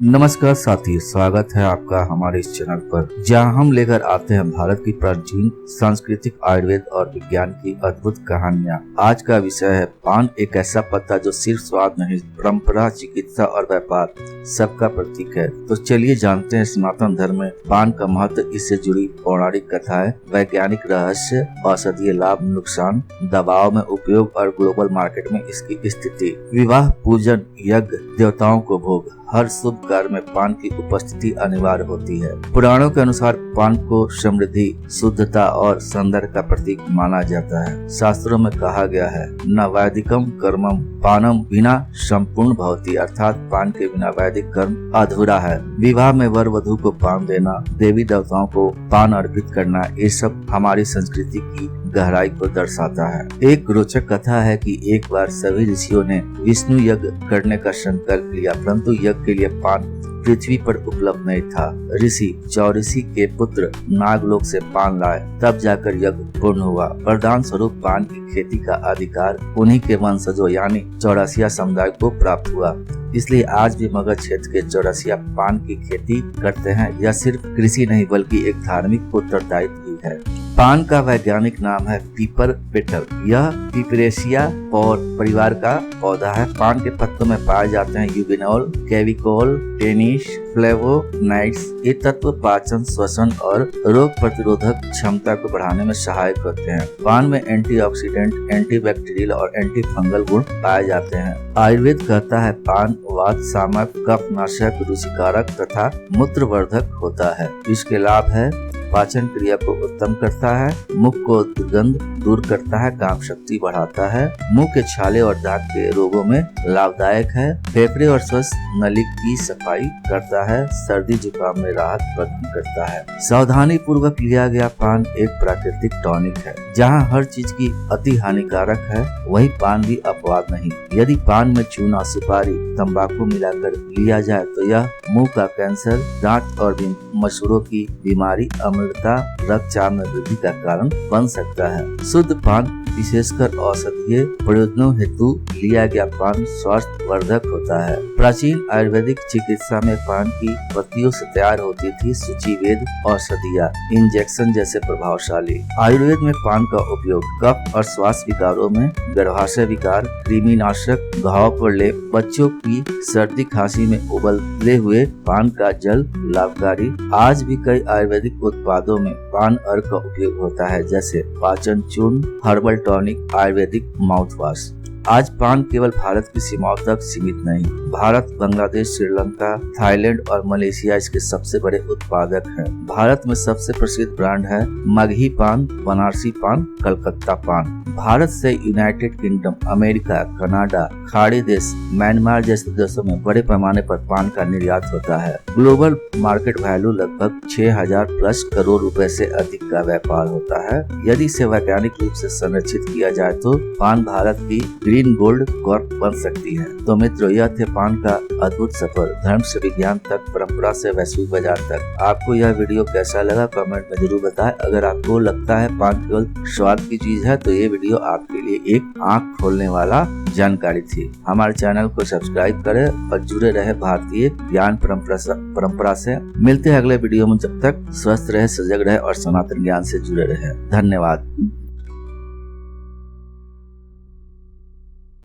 नमस्कार साथी, स्वागत है आपका हमारे इस चैनल पर, जहां हम लेकर आते हैं भारत की प्राचीन सांस्कृतिक, आयुर्वेद और विज्ञान की अद्भुत कहानियां। आज का विषय है पान, एक ऐसा पत्ता जो सिर्फ स्वाद नहीं, परंपरा, चिकित्सा और व्यापार सबका प्रतीक है। तो चलिए जानते हैं सनातन धर्म में पान का महत्व, इससे जुड़ी पौराणिक कथाएं, वैज्ञानिक रहस्य, औषधीय लाभ, नुकसान, दवाओं में उपयोग और ग्लोबल मार्केट में इसकी स्थिति। विवाह, पूजन, यज्ञ, देवताओं को भोग, हर शुभ कार्य में पान की उपस्थिति अनिवार्य होती है। पुराणों के अनुसार पान को समृद्धि, शुद्धता और सौंदर्य का प्रतीक माना जाता है। शास्त्रों में कहा गया है, न वैदिकम कर्मम पानम बिना संपूर्ण भवति, अर्थात पान के बिना वैदिक कर्म अधूरा है। विवाह में वर वधु को पान देना, देवी देवताओं को पान अर्पित करना, ये सब हमारी संस्कृति की गहराई को दर्शाता है। एक रोचक कथा है कि एक बार सभी ऋषियों ने विष्णु यज्ञ करने का संकल्प लिया, परंतु यज्ञ के लिए पान पृथ्वी पर उपलब्ध नहीं था। ऋषि चौरिसी के पुत्र नागलोक से पान लाए, तब जाकर यज्ञ पूर्ण हुआ। वरदान स्वरूप पान की खेती का अधिकार उन्हीं के वंशजों यानी चौरसिया समुदाय को प्राप्त हुआ। इसलिए आज भी मगध क्षेत्र के चौरसिया पान की खेती करते हैं। यह सिर्फ कृषि नहीं बल्कि एक धार्मिक उत्तरदायित्व भी है। पान का वैज्ञानिक नाम है पीपर पेटल। यह पिपरेशिया और परिवार का पौधा है। पान के पत्तों में पाए जाते हैं यूबिनोल, कैविकोल, टेनिस, फ्लेवोनाइड्स। ये तत्व पाचन, श्वसन और रोग प्रतिरोधक क्षमता को बढ़ाने में सहायक होते हैं। पान में एंटीऑक्सीडेंट, एंटीबैक्टीरियल और एंटी फंगल गुण पाए जाते हैं। आयुर्वेद कहता है पान वात शामक, कफ नाशक, रुचिकारक तथा मूत्रवर्धक होता है। इसके लाभ है पाचन क्रिया को उत्तम करता है, मुख को दुर्गंध दूर करता है, काम शक्ति बढ़ाता है, मुंह के छाले और दांत के रोगों में लाभदायक है, फेफड़े और श्वास नली की सफाई करता है, सर्दी जुकाम में राहत प्रदान करता है। सावधानी पूर्वक लिया गया पान एक प्राकृतिक टॉनिक है। जहाँ हर चीज की अति हानिकारक है, वही पान भी अपवाद नहीं। यदि पान में चूना, सुपारी, तंबाकू मिलाकर लिया जाए तो यह मुंह का कैंसर, दांत और मसूड़ों की बीमारी, अम्लता, रक्तचाप में वृद्धि का कारण बन सकता है। शुद्ध पान विशेषकर औषधीय प्रयोजनों हेतु लिया गया पान स्वास्थ्य वर्धक होता है। प्राचीन आयुर्वेदिक चिकित्सा में पान की पत्तियों से तैयार होती थी सूचीवेद औषधियाँ, इंजेक्शन जैसे प्रभावशाली। आयुर्वेद में पान का उपयोग कफ और श्वास विकारों में, गर्भाशय विकार, कृमिनाशक, घाव पर लेप, बच्चों की सर्दी खांसी में उबलते हुए पान का जल लाभकारी। आज भी कई आयुर्वेदिक उत्पादों में पान अर्क का उपयोग होता है, जैसे पाचन चूर्ण, herbal tonic, Ayurvedic mouth wash. आज पान केवल भारत की सीमाओं तक सीमित नहीं, भारत, बांग्लादेश, श्रीलंका, थाईलैंड और मलेशिया इसके सबसे बड़े उत्पादक हैं। भारत में सबसे प्रसिद्ध ब्रांड है मगही पान, बनारसी पान, कलकत्ता पान। भारत से यूनाइटेड किंगडम, अमेरिका, कनाडा, खाड़ी देश, म्यांमार जैसे देशों में बड़े पैमाने पर पान का निर्यात होता है। ग्लोबल मार्केट वैल्यू लगभग 6000 प्लस करोड़ रुपए से अधिक का व्यापार होता है। यदि इसे वैज्ञानिक रूप से संरक्षित किया जाए तो पान भारत की ग्रीन गोल्ड कॉर्प बन सकती है। तो मित्रों, यह थे पान का अद्भुत सफर, धर्म से विज्ञान तक, परंपरा से वैश्विक बाजार तक। आपको यह वीडियो कैसा लगा कमेंट में जरूर बताएं। अगर आपको लगता है पान केवल स्वाद की चीज है तो ये वीडियो आपके लिए एक आंख खोलने वाला जानकारी थी। हमारे चैनल को सब्सक्राइब करें और जुड़े रहे भारतीय ज्ञान परंपरा से। मिलते हैं अगले वीडियो में। जब तक स्वस्थ रहे, सजग रहे और सनातन ज्ञान से जुड़े रहे। धन्यवाद।